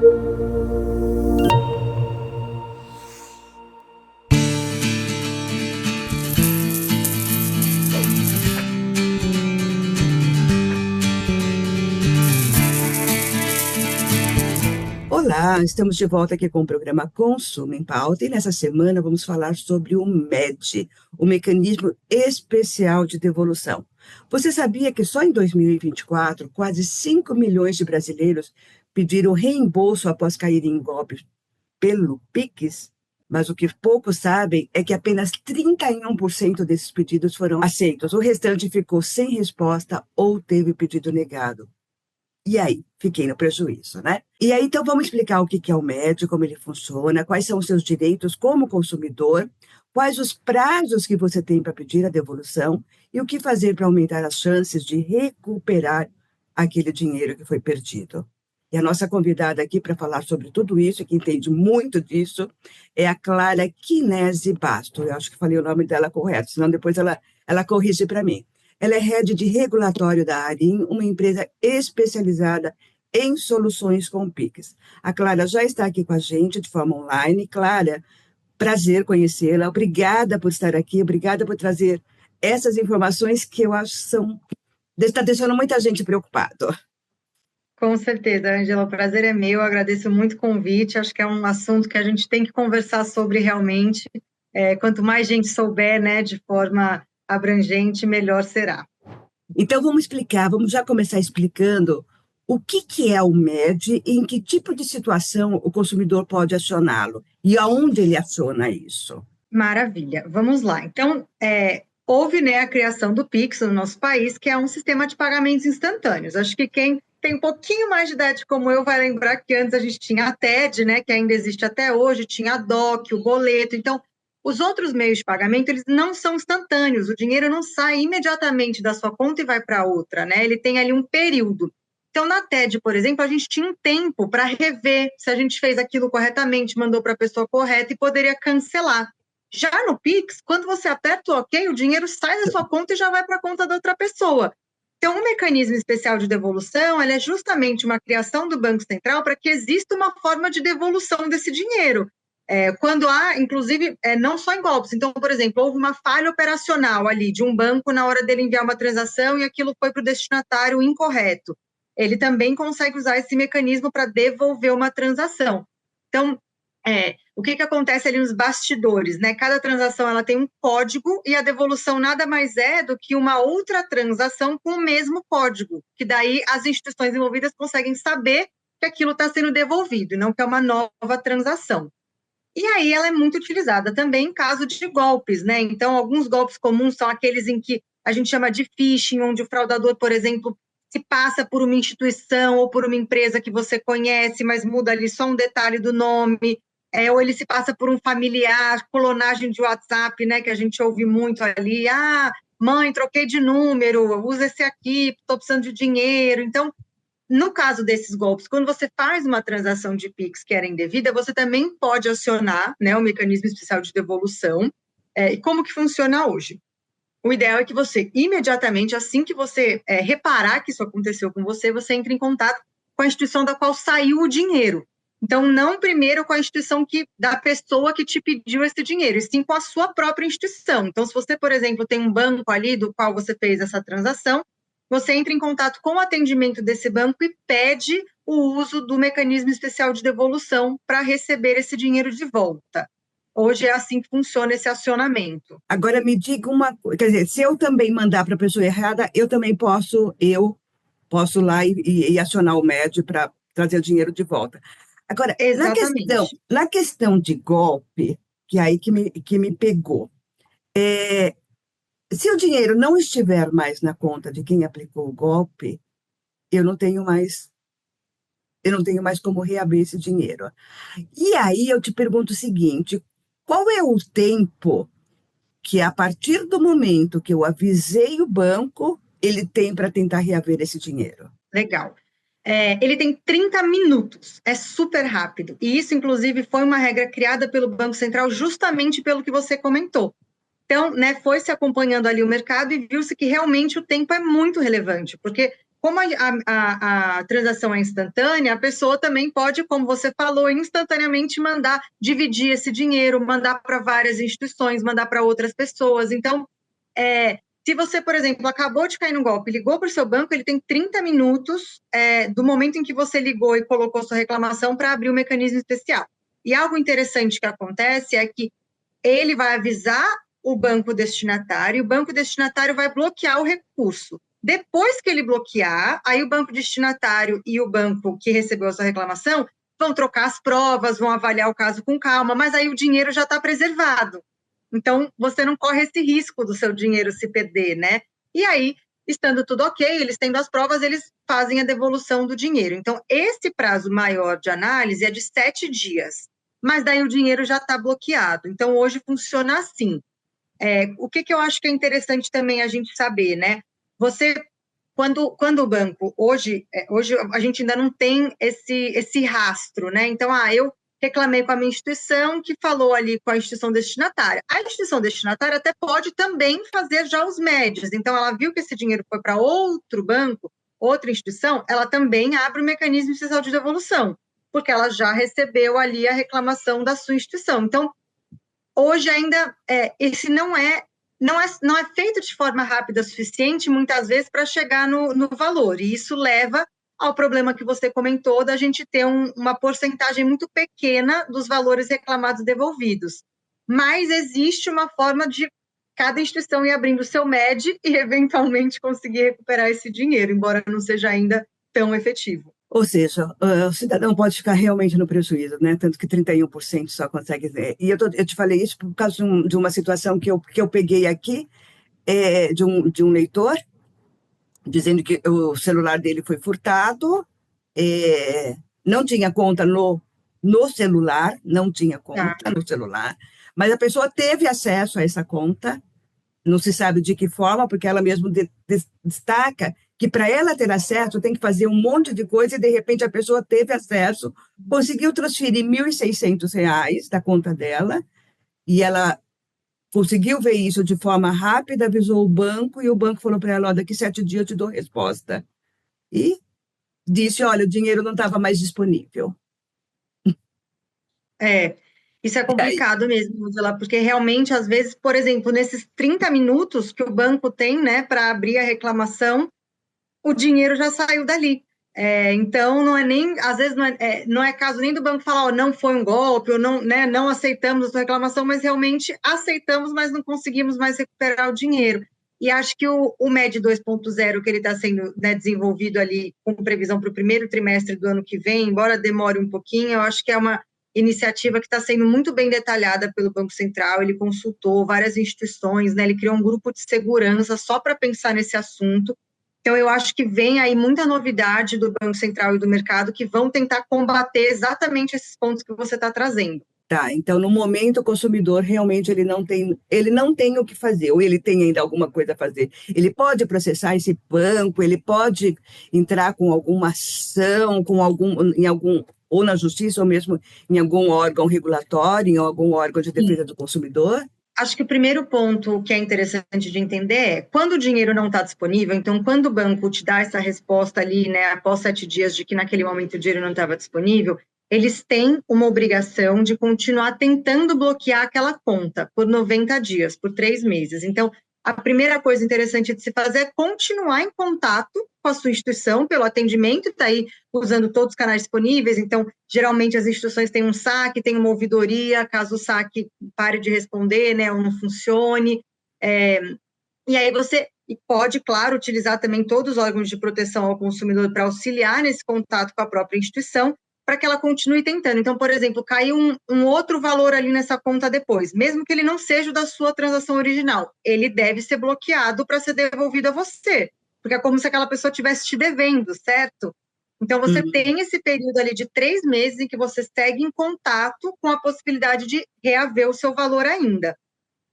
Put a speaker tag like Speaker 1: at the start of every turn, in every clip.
Speaker 1: Olá, estamos de volta aqui com o programa Consumo em Pauta e nessa semana vamos falar sobre o MED, o Mecanismo Especial de Devolução. Você sabia que só em 2024, quase 5 milhões de brasileiros pediram reembolso após caírem em golpes pelo Pix? Mas o que poucos sabem é que apenas 31% desses pedidos foram aceitos. O restante ficou sem resposta ou teve pedido negado. E aí, fiquei no prejuízo, né? E aí, então, vamos explicar o que é o MED, como ele funciona, quais são os seus direitos como consumidor, quais os prazos que você tem para pedir a devolução e o que fazer para aumentar as chances de recuperar aquele dinheiro que foi perdido. E a nossa convidada aqui para falar sobre tudo isso, que entende muito disso, é a Clara Quinese Basto. Eu acho que falei o nome dela correto, senão depois ela corrige para mim. Ela é head de regulatório da Arim, uma empresa especializada em soluções com Pix. A Clara já está aqui com a gente de forma online. Clara, prazer conhecê-la. Obrigada por estar aqui, obrigada por trazer essas informações que eu acho que está deixando muita gente preocupada.
Speaker 2: Com certeza, Ângela, o prazer é meu, eu agradeço muito o convite, acho que é um assunto que a gente tem que conversar sobre realmente, quanto mais gente souber, né, de forma abrangente, melhor será.
Speaker 1: Então, vamos já começar explicando o que é o MED e em que tipo de situação o consumidor pode acioná-lo e aonde ele aciona isso.
Speaker 2: Maravilha, vamos lá. Então, houve, né, a criação do Pix no nosso país, que é um sistema de pagamentos instantâneos. Acho que quem tem um pouquinho mais de idade como eu vai lembrar que antes a gente tinha a TED, né, que ainda existe até hoje, tinha a DOC, o boleto. Então, os outros meios de pagamento, eles não são instantâneos. O dinheiro não sai imediatamente da sua conta e vai para outra, né? Ele tem ali um período. Então, na TED, por exemplo, a gente tinha um tempo para rever se a gente fez aquilo corretamente, mandou para a pessoa correta e poderia cancelar. Já no Pix, quando você aperta o OK, o dinheiro sai da sua conta e já vai para a conta da outra pessoa. Então, o mecanismo especial de devolução, é justamente uma criação do Banco Central para que exista uma forma de devolução desse dinheiro. Quando há, inclusive, não só em golpes. Então, por exemplo, houve uma falha operacional ali de um banco na hora dele enviar uma transação e aquilo foi para o destinatário incorreto. Ele também consegue usar esse mecanismo para devolver uma transação. Então, o que acontece ali nos bastidores, né? Cada transação ela tem um código e a devolução nada mais é do que uma outra transação com o mesmo código, que daí as instituições envolvidas conseguem saber que aquilo está sendo devolvido, e não que é uma nova transação. E aí ela é muito utilizada também em caso de golpes, né? Então, alguns golpes comuns são aqueles em que a gente chama de phishing, onde o fraudador, por exemplo, se passa por uma instituição ou por uma empresa que você conhece, mas muda ali só um detalhe do nome, ou ele se passa por um familiar, clonagem de WhatsApp, né? Que a gente ouve muito ali, mãe, troquei de número, usa esse aqui, estou precisando de dinheiro. Então, no caso desses golpes, quando você faz uma transação de Pix que era indevida, você também pode acionar, né, o mecanismo especial de devolução. E como que funciona hoje? O ideal é que você, imediatamente, assim que você reparar que isso aconteceu com você, você entre em contato com a instituição da qual saiu o dinheiro. Então, não primeiro com a instituição da pessoa que te pediu esse dinheiro, e sim com a sua própria instituição. Então, se você, por exemplo, tem um banco ali do qual você fez essa transação, você entra em contato com o atendimento desse banco e pede o uso do mecanismo especial de devolução para receber esse dinheiro de volta. Hoje é assim que funciona esse acionamento.
Speaker 1: Agora me diga uma coisa, quer dizer, se eu também mandar para a pessoa errada, eu também posso lá e acionar o MED para trazer o dinheiro de volta. Agora,
Speaker 2: Exatamente.
Speaker 1: na questão de golpe, que é aí que me pegou, se o dinheiro não estiver mais na conta de quem aplicou o golpe, eu não tenho mais, eu não tenho mais como reabrir esse dinheiro. E aí eu te pergunto o seguinte: qual é o tempo que a partir do momento que eu avisei o banco, ele tem para tentar reaver esse dinheiro?
Speaker 2: Legal. Ele tem 30 minutos, é super rápido. E isso, inclusive, foi uma regra criada pelo Banco Central justamente pelo que você comentou. Então, né, foi se acompanhando ali o mercado e viu-se que realmente o tempo é muito relevante, porque como a transação é instantânea, a pessoa também pode, como você falou, instantaneamente mandar, dividir esse dinheiro, mandar para várias instituições, mandar para outras pessoas. Então, se você, por exemplo, acabou de cair no golpe, ligou para o seu banco, ele tem 30 minutos do momento em que você ligou e colocou sua reclamação para abrir o mecanismo especial. E algo interessante que acontece é que ele vai avisar o banco destinatário, e o banco destinatário vai bloquear o recurso. Depois que ele bloquear, aí o banco destinatário e o banco que recebeu a sua reclamação vão trocar as provas, vão avaliar o caso com calma, mas aí o dinheiro já está preservado. Então, você não corre esse risco do seu dinheiro se perder, né? E aí, estando tudo ok, eles tendo as provas, eles fazem a devolução do dinheiro. Então, esse prazo maior de análise é de 7 dias, mas daí o dinheiro já está bloqueado. Então, hoje funciona assim. O que eu acho que é interessante também a gente saber, né? Você, quando o banco, hoje a gente ainda não tem esse rastro, né? Então, eu reclamei com a minha instituição, que falou ali com a instituição destinatária. A instituição destinatária até pode também fazer já os médios. Então, ela viu que esse dinheiro foi para outro banco, outra instituição, ela também abre o mecanismo especial de devolução, porque ela já recebeu ali a reclamação da sua instituição. Então, hoje ainda esse não é feito de forma rápida o suficiente, muitas vezes, para chegar no valor. E isso leva ao problema que você comentou, da gente ter uma porcentagem muito pequena dos valores reclamados devolvidos. Mas existe uma forma de cada instituição ir abrindo o seu MED e, eventualmente, conseguir recuperar esse dinheiro, embora não seja ainda tão efetivo.
Speaker 1: Ou seja, o cidadão pode ficar realmente no prejuízo, né? Tanto que 31% só consegue ver. E eu te falei isso por causa de uma situação que eu peguei aqui, de um leitor, dizendo que o celular dele foi furtado, não tinha conta no celular, não tinha conta
Speaker 2: Tá.
Speaker 1: no celular, mas a pessoa teve acesso a essa conta, não se sabe de que forma, porque ela mesmo destaca que para ela ter acesso tem que fazer um monte de coisa e de repente a pessoa teve acesso, conseguiu transferir R$ 1.600 da conta dela e ela conseguiu ver isso de forma rápida, avisou o banco e o banco falou para ela: ó, daqui 7 dias eu te dou resposta. E disse: olha, o dinheiro não estava mais disponível.
Speaker 2: Isso é
Speaker 1: E aí,
Speaker 2: complicado mesmo, Angela, porque realmente, às vezes, por exemplo, nesses 30 minutos que o banco tem, né, para abrir a reclamação, o dinheiro já saiu dali. Então, não é nem, às vezes, não é caso nem do banco falar, ó, não foi um golpe, ou não, né, não aceitamos a sua reclamação, mas realmente aceitamos, mas não conseguimos mais recuperar o dinheiro. E acho que o MED 2.0, que ele está sendo, né, desenvolvido ali com previsão para o primeiro trimestre do ano que vem, embora demore um pouquinho, eu acho que é uma iniciativa que está sendo muito bem detalhada pelo Banco Central. Ele consultou várias instituições, né, ele criou um grupo de segurança só para pensar nesse assunto. Então, eu acho que vem aí muita novidade do Banco Central e do mercado que vão tentar combater exatamente esses pontos que você está trazendo.
Speaker 1: tá, então no momento o consumidor realmente ele não tem o que fazer, ou ele tem ainda alguma coisa a fazer. Ele pode processar esse banco, ele pode entrar com alguma ação, ou na justiça, ou mesmo em algum órgão regulatório, em algum órgão de defesa do consumidor.
Speaker 2: Acho que o primeiro ponto que é interessante de entender é, quando o dinheiro não está disponível, então quando o banco te dá essa resposta ali, né, após 7 dias de que naquele momento o dinheiro não estava disponível, eles têm uma obrigação de continuar tentando bloquear aquela conta por 90 dias, por 3 meses. Então, a primeira coisa interessante de se fazer é continuar em contato com a sua instituição pelo atendimento, está aí usando todos os canais disponíveis. Então, geralmente as instituições têm um saque, tem uma ouvidoria, caso o saque pare de responder, né, ou não funcione. E aí você pode, claro, utilizar também todos os órgãos de proteção ao consumidor para auxiliar nesse contato com a própria instituição, para que ela continue tentando. Então, por exemplo, caiu um outro valor ali nessa conta depois, mesmo que ele não seja o da sua transação original, ele deve ser bloqueado para ser devolvido a você, porque é como se aquela pessoa estivesse te devendo, certo? Então, você tem esse período ali de 3 meses em que você segue em contato com a possibilidade de reaver o seu valor ainda.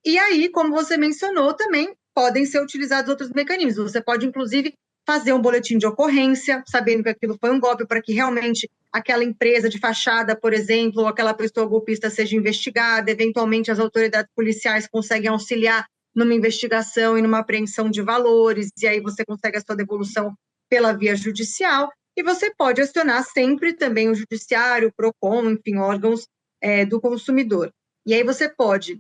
Speaker 2: E aí, como você mencionou, também podem ser utilizados outros mecanismos. Você pode, inclusive, fazer um boletim de ocorrência, sabendo que aquilo foi um golpe, para que realmente aquela empresa de fachada, por exemplo, ou aquela pessoa golpista seja investigada. Eventualmente, as autoridades policiais conseguem auxiliar numa investigação e numa apreensão de valores, e aí você consegue a sua devolução pela via judicial, e você pode acionar sempre também o judiciário, o PROCON, enfim, órgãos do consumidor. E aí você pode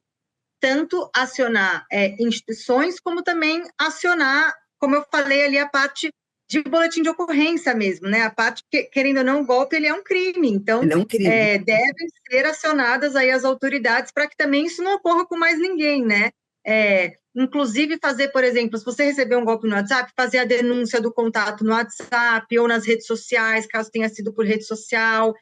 Speaker 2: tanto acionar instituições, como também acionar, como eu falei ali, a parte de boletim de ocorrência mesmo, né? A parte que, querendo ou não, o golpe ele é um crime, então
Speaker 1: Ele é um crime.
Speaker 2: devem ser acionadas aí as autoridades para que também isso não ocorra com mais ninguém, né? Inclusive fazer, por exemplo, se você receber um golpe no WhatsApp, fazer a denúncia do contato no WhatsApp ou nas redes sociais, caso tenha sido por rede social.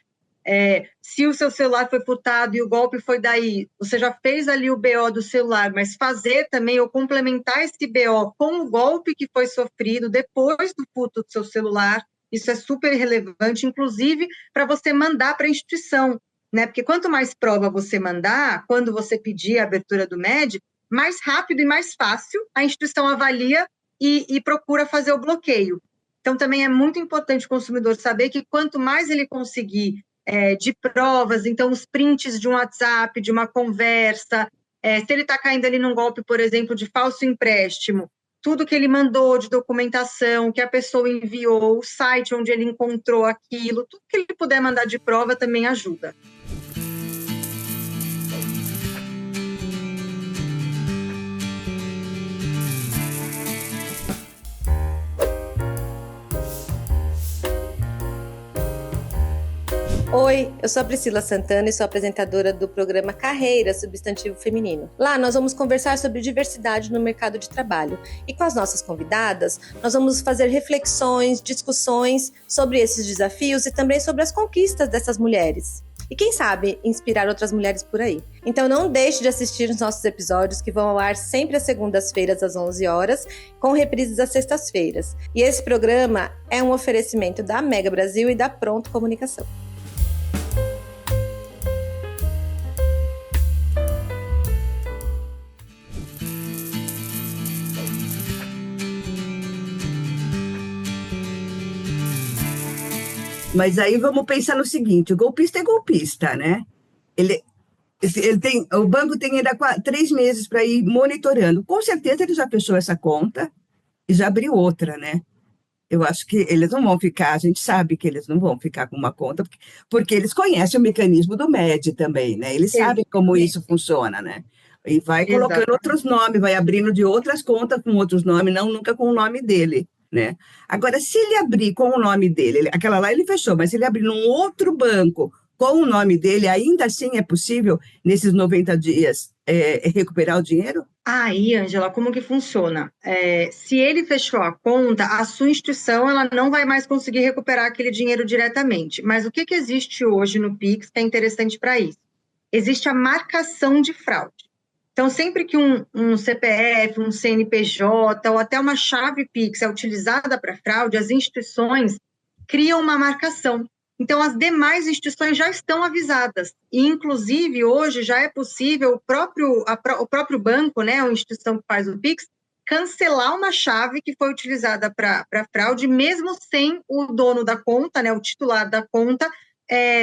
Speaker 2: Se o seu celular foi furtado e o golpe foi daí, você já fez ali o BO do celular, mas fazer também ou complementar esse BO com o golpe que foi sofrido depois do furto do seu celular, isso é super relevante, inclusive para você mandar para a instituição, né? Porque quanto mais prova você mandar, quando você pedir a abertura do MED, mais rápido e mais fácil a instituição avalia e procura fazer o bloqueio. Então, também é muito importante o consumidor saber que quanto mais ele conseguir de provas, então os prints de um WhatsApp, de uma conversa, se ele está caindo ali num golpe, por exemplo, de falso empréstimo, tudo que ele mandou de documentação, que a pessoa enviou, o site onde ele encontrou aquilo, tudo que ele puder mandar de prova também ajuda.
Speaker 3: Oi, eu sou a Priscila Santana e sou apresentadora do programa Carreira Substantivo Feminino. Lá nós vamos conversar sobre diversidade no mercado de trabalho e com as nossas convidadas nós vamos fazer reflexões, discussões sobre esses desafios e também sobre as conquistas dessas mulheres. E quem sabe inspirar outras mulheres por aí. Então não deixe de assistir os nossos episódios que vão ao ar sempre às segundas-feiras às 11 horas, com reprises às sextas-feiras. E esse programa é um oferecimento da Mega Brasil e da Pronto Comunicação.
Speaker 1: Mas aí vamos pensar no seguinte: o golpista é golpista, né? O banco tem ainda 3 meses para ir monitorando. Com certeza ele já fechou essa conta e já abriu outra, né? Eu acho que eles não vão ficar, a gente sabe que eles não vão ficar com uma conta, porque eles conhecem o mecanismo do MED também, né? Eles sabem como isso funciona, né? E vai colocando outros nomes, vai abrindo de outras contas com outros nomes, não nunca com o nome dele, né? Agora, se ele abrir com o nome dele, aquela lá ele fechou, mas se ele abrir num outro banco com o nome dele, ainda assim é possível, nesses 90 dias, recuperar o dinheiro?
Speaker 2: Aí, Ângela, como que funciona? Se ele fechou a conta, a sua instituição ela não vai mais conseguir recuperar aquele dinheiro diretamente. Mas o que existe hoje no Pix que é interessante para isso? Existe a marcação de fraude. Então, sempre que um CPF, um CNPJ ou até uma chave Pix é utilizada para fraude, as instituições criam uma marcação. Então, as demais instituições já estão avisadas. E, inclusive, hoje já é possível o próprio banco, né, a instituição que faz o Pix, cancelar uma chave que foi utilizada para fraude, mesmo sem o dono da conta, né, o titular da conta,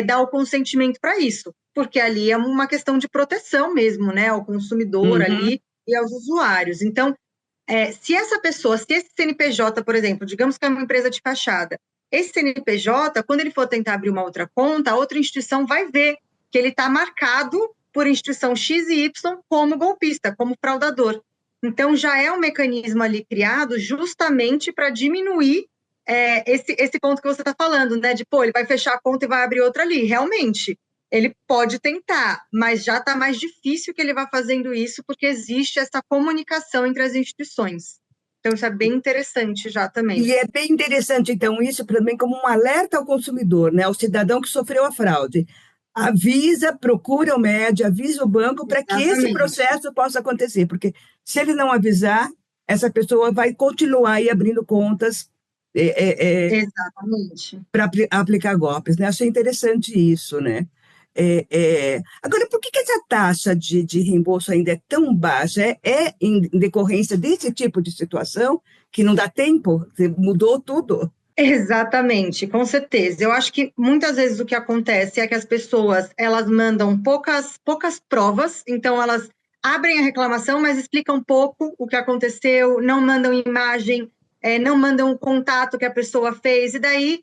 Speaker 2: dar o consentimento para isso. Porque ali é uma questão de proteção mesmo, né, ao consumidor ali e aos usuários. Então, se esse CNPJ, por exemplo, digamos que é uma empresa de fachada, esse CNPJ, quando ele for tentar abrir uma outra conta, a outra instituição vai ver que ele está marcado por instituição X e Y como golpista, como fraudador. Então, já é um mecanismo ali criado justamente para diminuir esse ponto que você está falando, né? De, ele vai fechar a conta e vai abrir outra ali. Realmente, ele pode tentar, mas já está mais difícil que ele vá fazendo isso, porque existe essa comunicação entre as instituições. Então, isso é bem interessante já também.
Speaker 1: E é bem interessante, então, isso também como um alerta ao consumidor, né? Ao cidadão que sofreu a fraude. Avisa, procura o MED, avisa o banco para que esse processo possa acontecer, porque se ele não avisar, essa pessoa vai continuar aí abrindo contas para aplicar golpes, né? Achei interessante isso, né? Agora, por que essa taxa de reembolso ainda é tão baixa? Em decorrência desse tipo de situação que não dá tempo? Mudou tudo?
Speaker 2: Exatamente, com certeza. Eu acho que muitas vezes o que acontece é que as pessoas elas mandam poucas provas, então elas abrem a reclamação, mas explicam pouco o que aconteceu, não mandam imagem não mandam o contato que a pessoa fez, e daí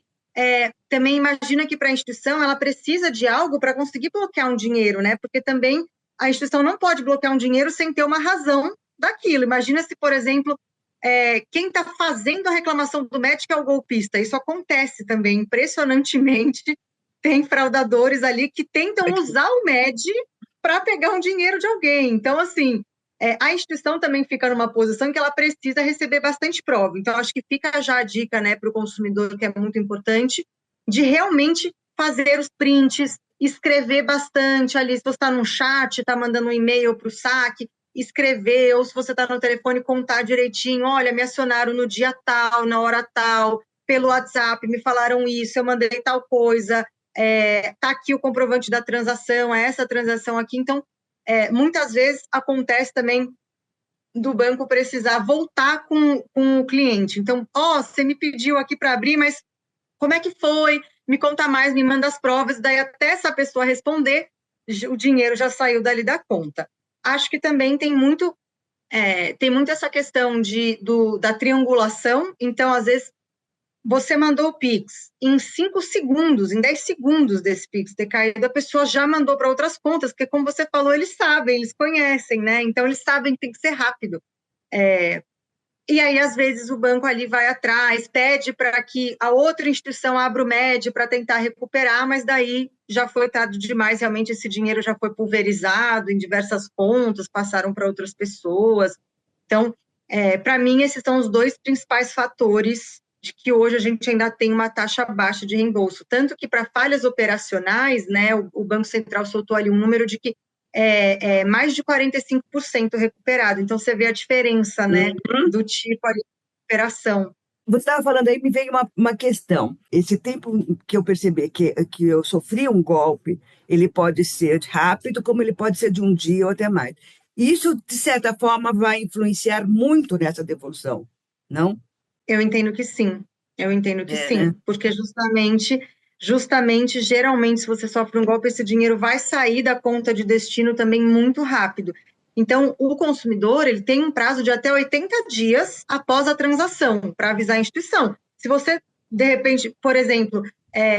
Speaker 2: também imagina que para a instituição ela precisa de algo para conseguir bloquear um dinheiro, né? Porque também a instituição não pode bloquear um dinheiro sem ter uma razão daquilo. Imagina se, por exemplo, quem está fazendo a reclamação do médico é o golpista. Isso acontece também, impressionantemente. Tem fraudadores ali que tentam usar o MED para pegar um dinheiro de alguém. Então, assim, a instituição também fica numa posição em que ela precisa receber bastante prova. Então, acho que fica já a dica, né, para o consumidor, que é muito importante, de realmente fazer os prints, escrever bastante ali. Se você está num chat, está mandando um e-mail para o saque, escrever, ou se você está no telefone, contar direitinho, olha, me acionaram no dia tal, na hora tal, pelo WhatsApp, me falaram isso, eu mandei tal coisa, tá aqui o comprovante da transação, é essa transação aqui. Então, muitas vezes acontece também do banco precisar voltar com o cliente. Então, você me pediu aqui para abrir, mas como é que foi? Me conta mais, me manda as provas, daí até essa pessoa responder, o dinheiro já saiu dali da conta. Acho que também tem muito essa questão da triangulação. Então, às vezes, você mandou o Pix, em 5 segundos, em 10 segundos desse Pix ter caído, a pessoa já mandou para outras contas, porque, como você falou, eles sabem, eles conhecem, né? Então, eles sabem que tem que ser rápido. E aí, às vezes, o banco ali vai atrás, pede para que a outra instituição abra o MED para tentar recuperar, mas daí já foi tarde demais, realmente esse dinheiro já foi pulverizado em diversas contas, passaram para outras pessoas. Então, para mim, esses são os 2 principais fatores de que hoje a gente ainda tem uma taxa baixa de reembolso. Tanto que para falhas operacionais, né, o Banco Central soltou ali um número de que mais de 45% recuperado. Então, você vê a diferença, né, do tipo ali de operação.
Speaker 1: Você estava falando aí, me veio uma questão. Esse tempo que eu percebi que eu sofri um golpe, ele pode ser rápido, como ele pode ser de um dia ou até mais. Isso, de certa forma, vai influenciar muito nessa devolução, não?
Speaker 2: Eu entendo que sim, sim,
Speaker 1: né?
Speaker 2: Porque justamente, geralmente, se você sofre um golpe, esse dinheiro vai sair da conta de destino também muito rápido. Então, o consumidor, ele tem um prazo de até 80 dias após a transação para avisar a instituição. Se você, de repente, por exemplo,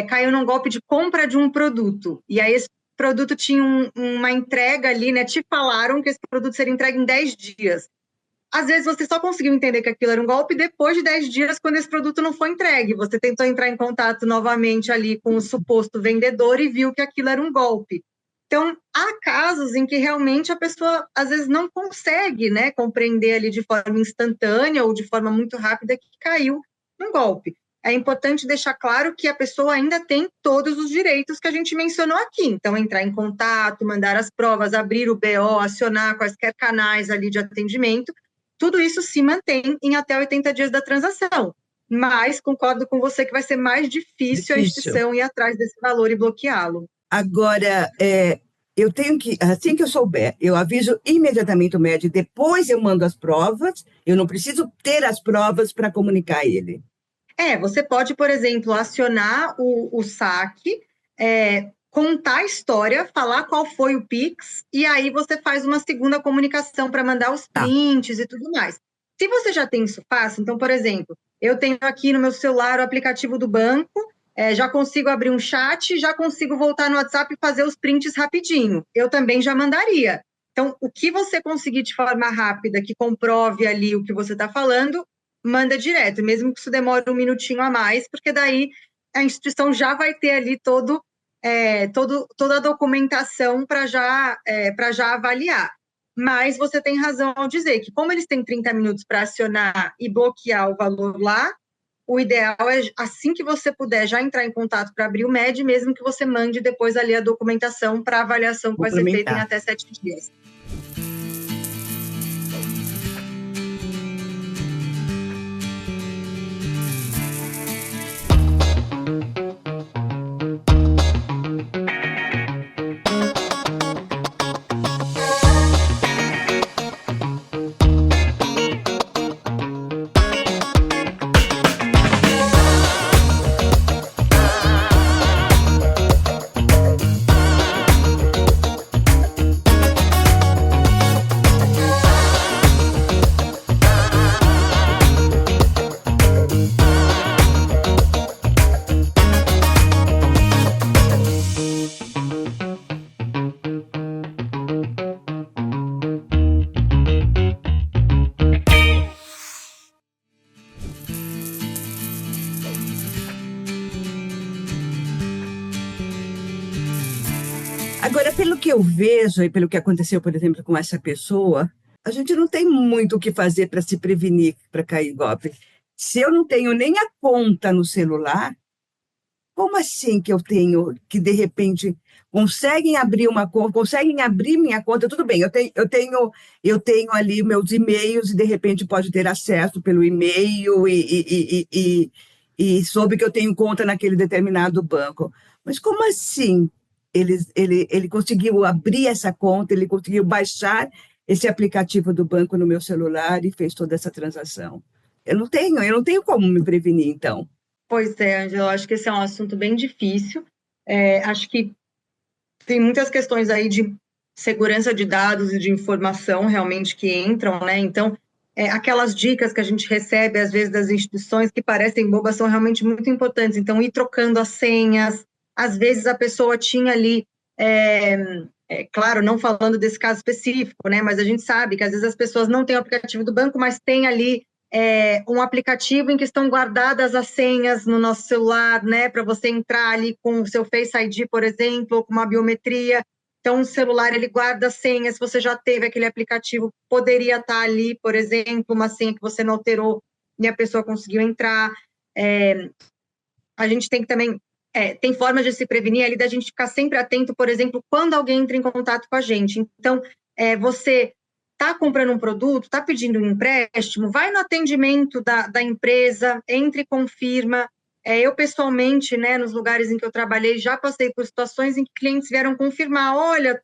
Speaker 2: caiu num golpe de compra de um produto, e aí esse produto tinha uma entrega ali, né? Te falaram que esse produto seria entregue em 10 dias. Às vezes você só conseguiu entender que aquilo era um golpe depois de 10 dias, quando esse produto não foi entregue. Você tentou entrar em contato novamente ali com o suposto vendedor e viu que aquilo era um golpe. Então, há casos em que realmente a pessoa, às vezes, não consegue, né, compreender ali de forma instantânea ou de forma muito rápida que caiu um golpe. É importante deixar claro que a pessoa ainda tem todos os direitos que a gente mencionou aqui. Então, entrar em contato, mandar as provas, abrir o BO, acionar quaisquer canais ali de atendimento. Tudo isso se mantém em até 80 dias da transação. Mas concordo com você que vai ser mais difícil a instituição ir atrás desse valor e bloqueá-lo.
Speaker 1: Agora, eu tenho que, assim que eu souber, eu aviso imediatamente o MED, depois eu mando as provas, eu não preciso ter as provas para comunicar a ele.
Speaker 2: Você pode, por exemplo, acionar o saque, contar a história, falar qual foi o Pix, e aí você faz uma segunda comunicação para mandar os prints e tudo mais. Se você já tem isso fácil, então, por exemplo, eu tenho aqui no meu celular o aplicativo do banco, já consigo abrir um chat, já consigo voltar no WhatsApp e fazer os prints rapidinho. Eu também já mandaria. Então, o que você conseguir de forma rápida, que comprove ali o que você está falando, manda direto, mesmo que isso demore um minutinho a mais, porque daí a instituição já vai ter ali toda a documentação para já avaliar. Mas você tem razão ao dizer que, como eles têm 30 minutos para acionar e bloquear o valor lá, o ideal é, assim que você puder, já entrar em contato para abrir o MED, mesmo que você mande depois ali a documentação para avaliação que vai ser feita em até 7 dias.
Speaker 1: Agora, pelo que eu vejo e pelo que aconteceu, por exemplo, com essa pessoa, a gente não tem muito o que fazer para se prevenir para cair em golpe. Se eu não tenho nem a conta no celular, como assim que eu tenho que, de repente, conseguem abrir uma conta, conseguem abrir minha conta? Tudo bem, eu tenho ali meus e-mails e, de repente, pode ter acesso pelo e-mail e soube que eu tenho conta naquele determinado banco. Mas como assim ele conseguiu abrir essa conta, ele conseguiu baixar esse aplicativo do banco no meu celular e fez toda essa transação? Eu não tenho como me prevenir, então.
Speaker 2: Pois é, Angela, eu acho que esse é um assunto bem difícil. Acho que tem muitas questões aí de segurança de dados e de informação realmente que entram, né? Então, aquelas dicas que a gente recebe, às vezes, das instituições que parecem bobas, são realmente muito importantes. Então, ir trocando as senhas, às vezes a pessoa tinha ali, claro, não falando desse caso específico, né? Mas a gente sabe que às vezes as pessoas não têm o aplicativo do banco, mas tem ali um aplicativo em que estão guardadas as senhas no nosso celular, né, para você entrar ali com o seu Face ID, por exemplo, ou com uma biometria. Então, o celular, ele guarda as senhas, se você já teve aquele aplicativo, poderia estar ali, por exemplo, uma senha que você não alterou e a pessoa conseguiu entrar. A gente tem que também, tem formas de se prevenir ali, da gente ficar sempre atento, por exemplo, quando alguém entra em contato com a gente. Então, você está comprando um produto, está pedindo um empréstimo, vai no atendimento da empresa, entre e confirma. Eu, pessoalmente, né, nos lugares em que eu trabalhei, já passei por situações em que clientes vieram confirmar, olha,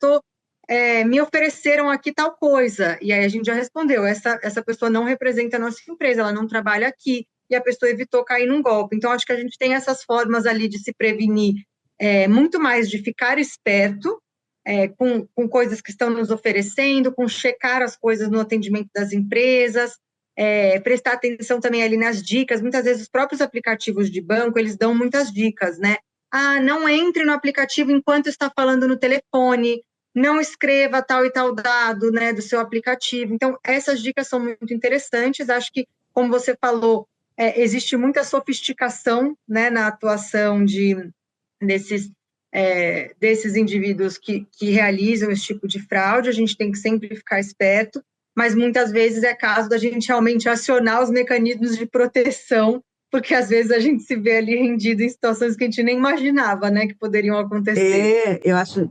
Speaker 2: me ofereceram aqui tal coisa. E aí a gente já respondeu, essa pessoa não representa a nossa empresa, ela não trabalha aqui, e a pessoa evitou cair num golpe. Então, acho que a gente tem essas formas ali de se prevenir, muito mais de ficar esperto, com coisas que estão nos oferecendo, com checar as coisas no atendimento das empresas, prestar atenção também ali nas dicas. Muitas vezes os próprios aplicativos de banco, eles dão muitas dicas, né? Não entre no aplicativo enquanto está falando no telefone, não escreva tal e tal dado, né, do seu aplicativo. Então, essas dicas são muito interessantes. Acho que, como você falou, existe muita sofisticação, né, na atuação desses indivíduos que realizam esse tipo de fraude. A gente tem que sempre ficar esperto, mas muitas vezes é caso da gente realmente acionar os mecanismos de proteção, porque às vezes a gente se vê ali rendido em situações que a gente nem imaginava, né, que poderiam acontecer.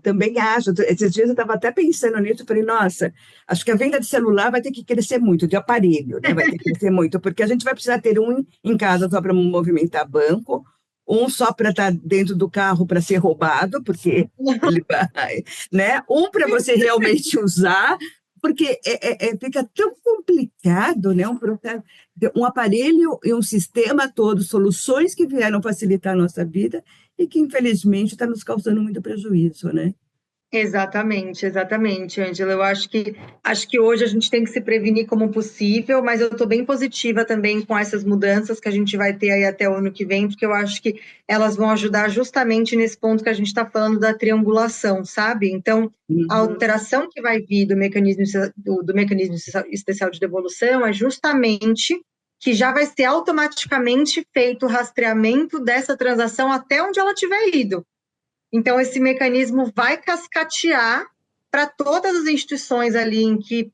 Speaker 1: Também acho. Esses dias eu estava até pensando nisso, falei, nossa, acho que a venda de celular vai ter que crescer muito, de aparelho, né? Vai ter que crescer muito, porque a gente vai precisar ter um em casa só para movimentar banco, um só para estar dentro do carro para ser roubado, porque ele vai, né? Um para você realmente usar, porque fica tão complicado, né? Um aparelho e um sistema todo, soluções que vieram facilitar a nossa vida e que, infelizmente, está nos causando muito prejuízo, né?
Speaker 2: Exatamente, exatamente, Ângela. Eu acho que hoje a gente tem que se prevenir como possível, mas eu estou bem positiva também com essas mudanças que a gente vai ter aí até o ano que vem, porque eu acho que elas vão ajudar justamente nesse ponto que a gente está falando da triangulação, sabe? Então, a alteração que vai vir do mecanismo especial de devolução é justamente que já vai ser automaticamente feito o rastreamento dessa transação até onde ela tiver ido. Então, esse mecanismo vai cascatear para todas as instituições ali em que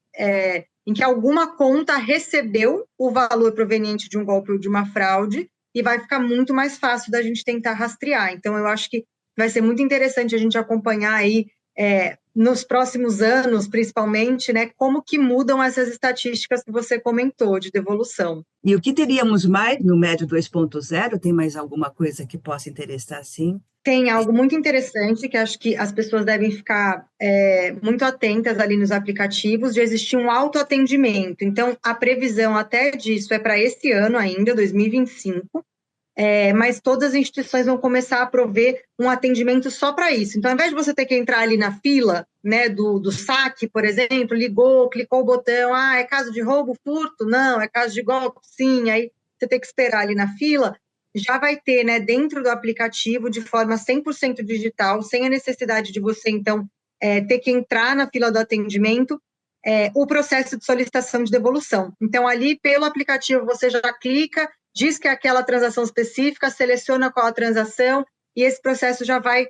Speaker 2: alguma conta recebeu o valor proveniente de um golpe ou de uma fraude, e vai ficar muito mais fácil da gente tentar rastrear. Então, eu acho que vai ser muito interessante a gente acompanhar aí, nos próximos anos, principalmente, né, como que mudam essas estatísticas que você comentou de devolução.
Speaker 1: E o que teríamos mais no Médio 2.0? Tem mais alguma coisa que possa interessar, sim?
Speaker 2: Tem algo muito interessante que acho que as pessoas devem ficar muito atentas ali nos aplicativos, de existir um autoatendimento. Então, a previsão até disso é para esse ano ainda, 2025, mas todas as instituições vão começar a prover um atendimento só para isso. Então, ao invés de você ter que entrar ali na fila, né, do saque, por exemplo, ligou, clicou o botão, é caso de roubo, furto? Não, é caso de golpe? Sim, aí você tem que esperar ali na fila. Já vai ter, né, dentro do aplicativo, de forma 100% digital, sem a necessidade de você, então, ter que entrar na fila do atendimento, o processo de solicitação de devolução. Então, ali, pelo aplicativo, você já clica, diz que é aquela transação específica, seleciona qual a transação, e esse processo já vai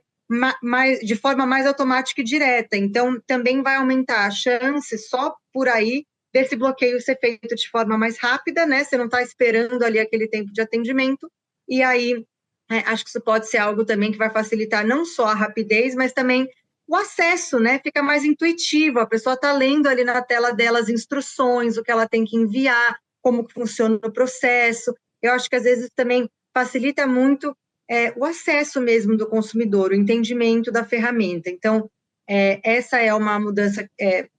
Speaker 2: de forma mais automática e direta. Então, também vai aumentar a chance, só por aí, desse bloqueio ser feito de forma mais rápida, né? Você não está esperando ali aquele tempo de atendimento, e aí acho que isso pode ser algo também que vai facilitar não só a rapidez, mas também o acesso, né? Fica mais intuitivo, a pessoa está lendo ali na tela dela as instruções, o que ela tem que enviar, como funciona o processo. Eu acho que às vezes também facilita muito o acesso mesmo do consumidor, o entendimento da ferramenta. Então, essa é uma mudança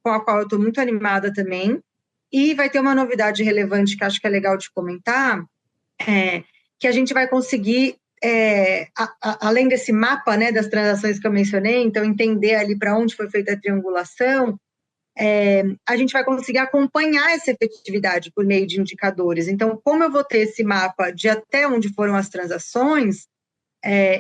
Speaker 2: com a qual eu estou muito animada também. E vai ter uma novidade relevante que acho que é legal de comentar, que a gente vai conseguir, além desse mapa, né, das transações que eu mencionei, então entender ali para onde foi feita a triangulação, a gente vai conseguir acompanhar essa efetividade por meio de indicadores. Então, como eu vou ter esse mapa de até onde foram as transações,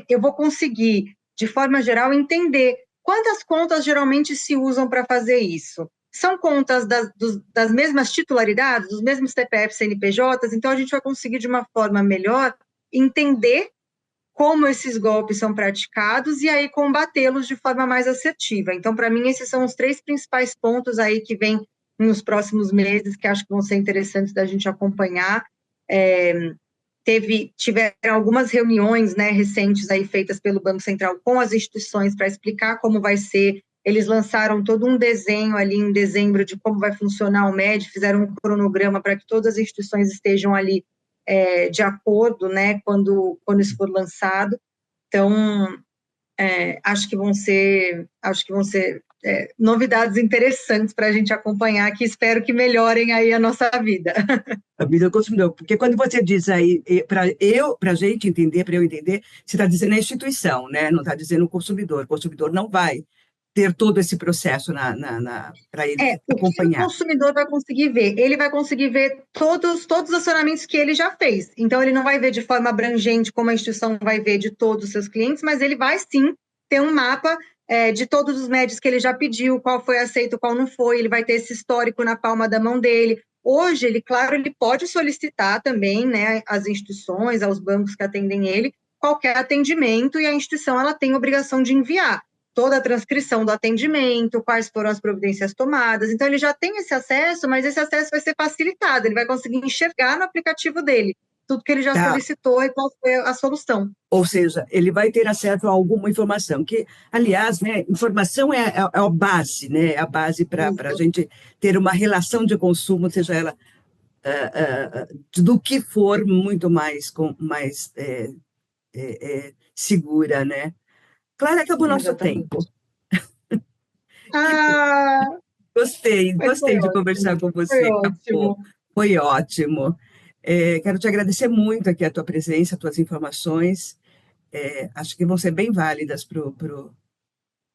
Speaker 2: eu vou conseguir, de forma geral, entender quantas contas geralmente se usam para fazer isso. São contas das mesmas titularidades, dos mesmos CPFs, CNPJs, então a gente vai conseguir, de uma forma melhor, entender como esses golpes são praticados e aí combatê-los de forma mais assertiva. Então, para mim, esses são os 3 principais pontos aí que vêm nos próximos meses, que acho que vão ser interessantes da gente acompanhar. Tiveram algumas reuniões, né, recentes aí feitas pelo Banco Central com as instituições para explicar como vai ser. Eles lançaram todo um desenho ali em dezembro de como vai funcionar o MED, fizeram um cronograma para que todas as instituições estejam ali de acordo, né, quando isso for lançado. Então, acho que vão ser novidades interessantes para a gente acompanhar, que espero que melhorem aí a nossa vida.
Speaker 1: A vida do consumidor, porque quando você diz aí, para a gente entender, para eu entender, você está dizendo a instituição, né? Não está dizendo o consumidor não vai ter todo esse processo para ele acompanhar.
Speaker 2: O consumidor vai conseguir ver? Ele vai conseguir ver todos os acionamentos que ele já fez. Então, ele não vai ver de forma abrangente como a instituição vai ver de todos os seus clientes, mas ele vai sim ter um mapa de todos os médios que ele já pediu, qual foi aceito, qual não foi, ele vai ter esse histórico na palma da mão dele. Hoje, ele pode solicitar também, né, às instituições, aos bancos que atendem ele, qualquer atendimento, e a instituição ela tem a obrigação de enviar toda a transcrição do atendimento, quais foram as providências tomadas. Então, ele já tem esse acesso, mas esse acesso vai ser facilitado, ele vai conseguir enxergar no aplicativo dele tudo que ele já solicitou e qual foi a solução.
Speaker 1: Ou seja, ele vai ter acesso a alguma informação, que, aliás, né, informação é a base, né, a base para a gente ter uma relação de consumo, seja ela do que for, muito mais segura, né? Clara, acabou o nosso tempo. Gostei de conversar com você. Foi ótimo. Quero te agradecer muito aqui a tua presença, as tuas informações. Acho que vão ser bem válidas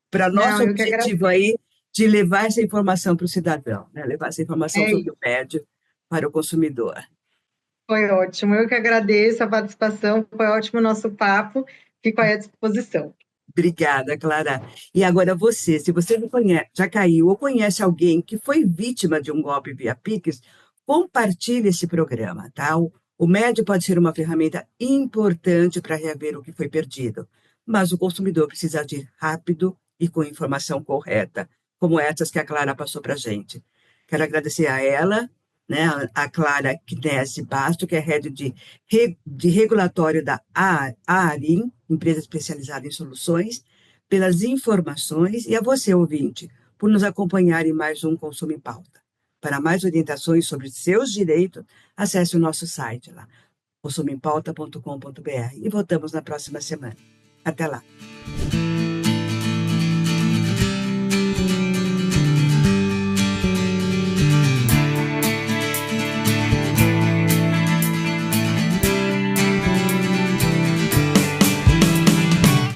Speaker 1: para nosso objetivo aí de levar essa informação para o cidadão, né? Levar essa informação sobre o médio para o consumidor.
Speaker 2: Foi ótimo, eu que agradeço a participação, foi ótimo o nosso papo, fico aí à disposição.
Speaker 1: Obrigada, Clara. E agora você, se você não conhece, já caiu ou conhece alguém que foi vítima de um golpe via Pix, compartilhe esse programa, tá? O MED pode ser uma ferramenta importante para reaver o que foi perdido, mas o consumidor precisa agir rápido e com informação correta, como essas que a Clara passou para a gente. Quero agradecer a ela, né, a Clara Knese Basto, que é head de regulatório da AARIN, empresa especializada em soluções, pelas informações, e a você, ouvinte, por nos acompanhar em mais um Consumo em Pauta. Para mais orientações sobre seus direitos, acesse o nosso site lá, consumempauta.com.br, e voltamos na próxima semana. Até lá!